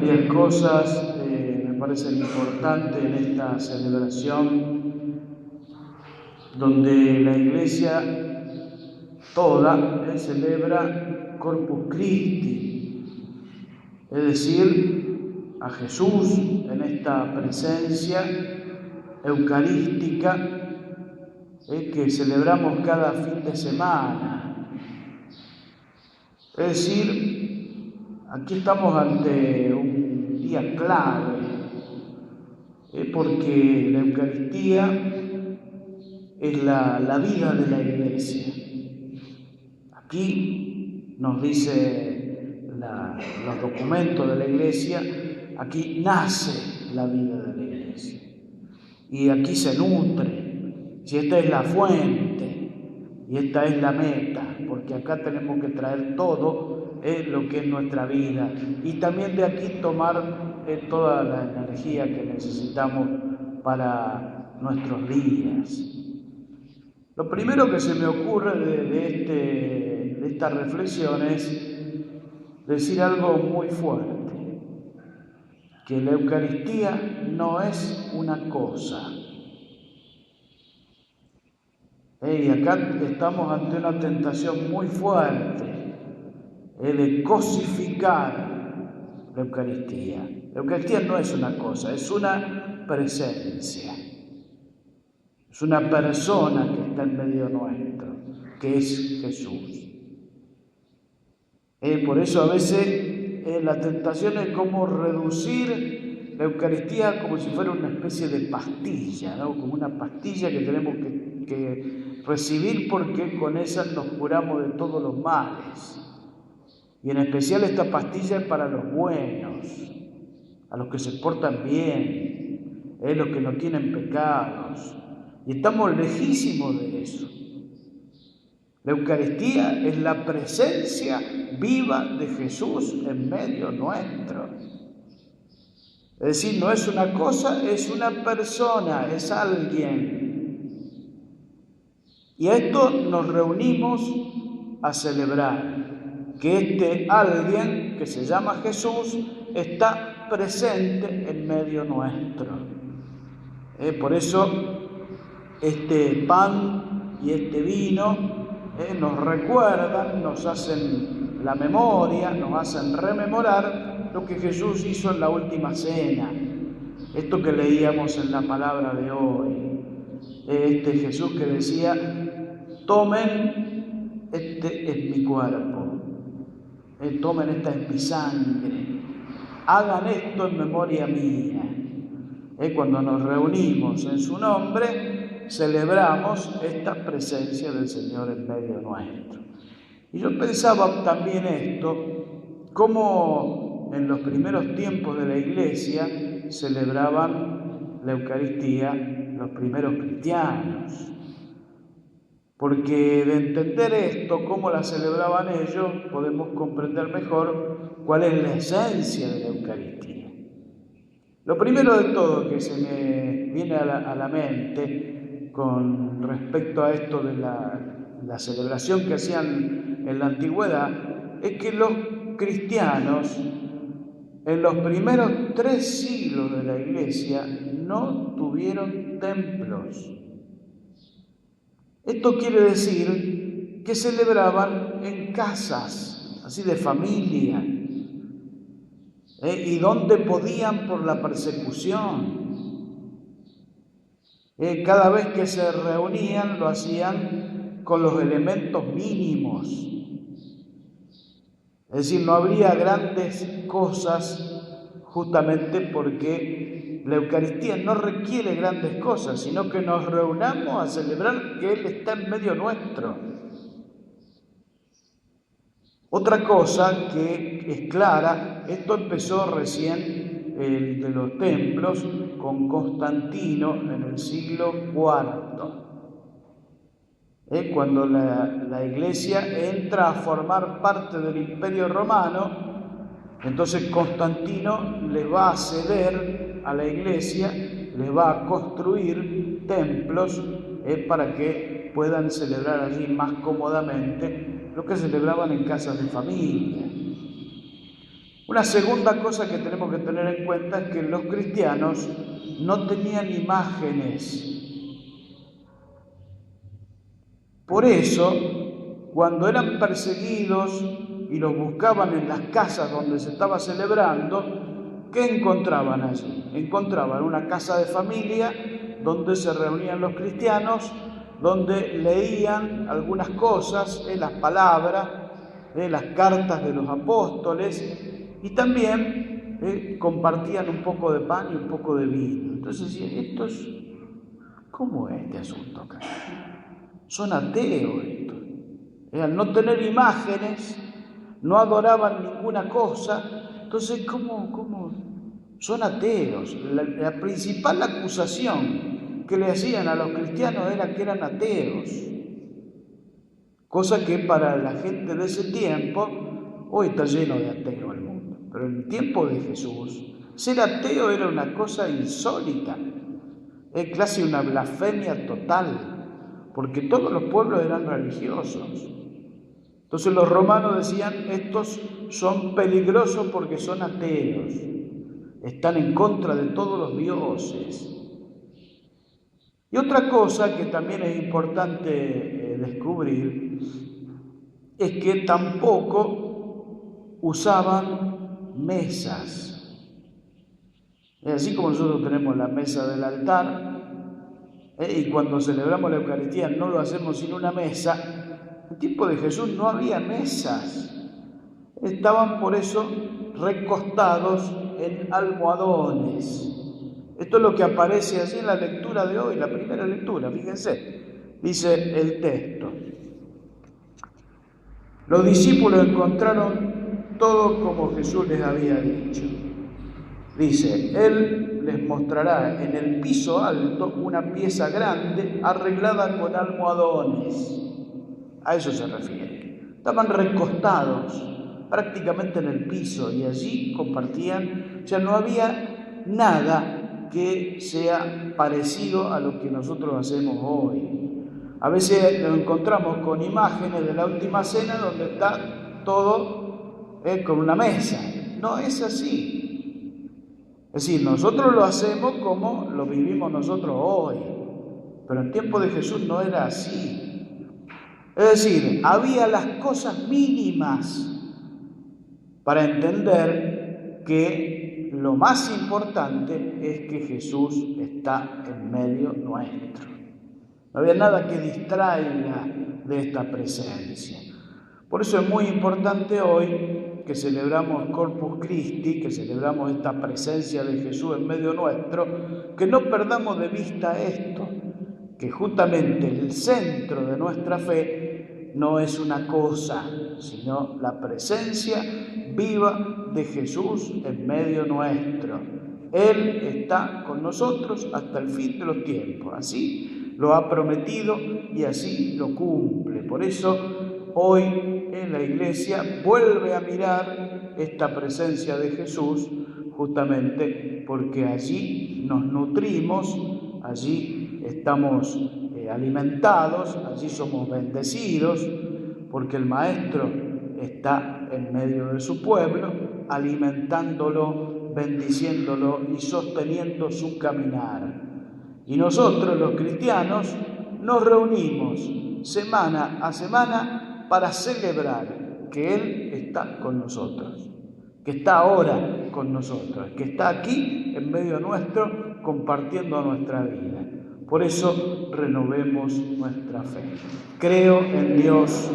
varias cosas me parecen importantes en esta celebración, donde la Iglesia toda celebra Corpus Christi, es decir, a Jesús en esta presencia eucarística que celebramos cada fin de semana. Es decir, aquí estamos ante un día clave, porque la Eucaristía es la vida de la Iglesia. Aquí nos dice los documentos de la Iglesia, aquí nace la vida de la Iglesia y aquí se nutre. Si esta es la fuente y esta es la meta, porque acá tenemos que traer todo lo que es nuestra vida y también de aquí tomar toda la energía que necesitamos para nuestros días. Lo primero que se me ocurre de esta reflexión es decir algo muy fuerte, que la Eucaristía no es una cosa. Y acá estamos ante una tentación muy fuerte de cosificar la Eucaristía. La Eucaristía no es una cosa, es una presencia. Es una persona que está en medio nuestro, que es Jesús. Por eso a veces la tentación es como reducir la Eucaristía como si fuera una especie de pastilla, ¿no? Como una pastilla que tenemos que recibir porque con esa nos curamos de todos los males. Y en especial esta pastilla es para los buenos, a los que se portan bien, los que no tienen pecados. Y estamos lejísimos de eso. La Eucaristía es la presencia viva de Jesús en medio nuestro. Es decir, no es una cosa, es una persona, es alguien. Y a esto nos reunimos a celebrar que este alguien, que se llama Jesús, está presente en medio nuestro. Por eso este pan y este vino nos recuerdan, nos hacen la memoria, nos hacen rememorar lo que Jesús hizo en la última cena. Esto que leíamos en la palabra de hoy. Este Jesús que decía, tomen, este es mi cuerpo, tomen, esta es mi sangre, hagan esto en memoria mía. Cuando nos reunimos en su nombre, celebramos esta presencia del Señor en medio nuestro. Y yo pensaba también esto, cómo en los primeros tiempos de la Iglesia celebraban la Eucaristía los primeros cristianos. Porque de entender esto, cómo la celebraban ellos, podemos comprender mejor cuál es la esencia de la Eucaristía. Lo primero de todo que se me viene a la mente con respecto a esto de la celebración que hacían en la antigüedad es que los cristianos en los primeros 3 siglos de la Iglesia no tuvieron templos. Esto quiere decir que celebraban en casas, así de familia, y donde podían por la persecución. Cada vez que se reunían lo hacían con los elementos mínimos. Es decir, no habría grandes cosas justamente porque la Eucaristía no requiere grandes cosas, sino que nos reunamos a celebrar que Él está en medio nuestro. Otra cosa que es clara, esto empezó recién de los templos con Constantino en el siglo IV. Cuando la Iglesia entra a formar parte del Imperio Romano, entonces Constantino le va a ceder a la Iglesia, le va a construir templos para que puedan celebrar allí más cómodamente lo que celebraban en casas de familia. Una segunda cosa que tenemos que tener en cuenta es que los cristianos no tenían imágenes. Por eso, cuando eran perseguidos y los buscaban en las casas donde se estaba celebrando, ¿qué encontraban allí? Encontraban una casa de familia donde se reunían los cristianos, donde leían algunas cosas, las palabras, las cartas de los apóstoles, y también compartían un poco de pan y un poco de vino. Entonces, ¿cómo es este asunto acá? Son ateos estos. Al no tener imágenes, no adoraban ninguna cosa. Entonces, ¿cómo? Son ateos. La principal acusación que le hacían a los cristianos era que eran ateos. Cosa que para la gente de ese tiempo, hoy está lleno de ateos el mundo. Pero en el tiempo de Jesús, ser ateo era una cosa insólita. Es casi una blasfemia total, porque todos los pueblos eran religiosos. Entonces los romanos decían, estos son peligrosos porque son ateos, están en contra de todos los dioses. Y otra cosa que también es importante descubrir es que tampoco usaban mesas. Así como nosotros tenemos la mesa del altar, y cuando celebramos la Eucaristía no lo hacemos sin una mesa, en el tiempo de Jesús no había mesas. Estaban por eso recostados en almohadones. Esto es lo que aparece así en la lectura de hoy, la primera lectura, fíjense, dice el texto. Los discípulos encontraron todo como Jesús les había dicho. Dice, Él les mostrará en el piso alto una pieza grande arreglada con almohadones. A eso se refiere. Estaban recostados prácticamente en el piso y allí compartían, o sea, no había nada que sea parecido a lo que nosotros hacemos hoy. A veces nos encontramos con imágenes de la última cena donde está todo con una mesa. No es así. Es decir, nosotros lo hacemos como lo vivimos nosotros hoy, pero en tiempo de Jesús no era así. Es decir, había las cosas mínimas para entender que lo más importante es que Jesús está en medio nuestro. No había nada que distraiga de esta presencia. Por eso es muy importante hoy que celebramos Corpus Christi, que celebramos esta presencia de Jesús en medio nuestro, que no perdamos de vista esto, que justamente el centro de nuestra fe no es una cosa, sino la presencia viva de Jesús en medio nuestro. Él está con nosotros hasta el fin de los tiempos, así lo ha prometido y así lo cumple. Por eso hoy en la iglesia vuelve a mirar esta presencia de Jesús, justamente porque allí nos nutrimos, allí estamos alimentados, allí somos bendecidos, porque el Maestro está en medio de su pueblo, alimentándolo, bendiciéndolo y sosteniendo su caminar. Y nosotros los cristianos nos reunimos semana a semana para celebrar que Él está con nosotros, que está ahora con nosotros, que está aquí en medio nuestro compartiendo nuestra vida. Por eso renovemos nuestra fe. Creo en Dios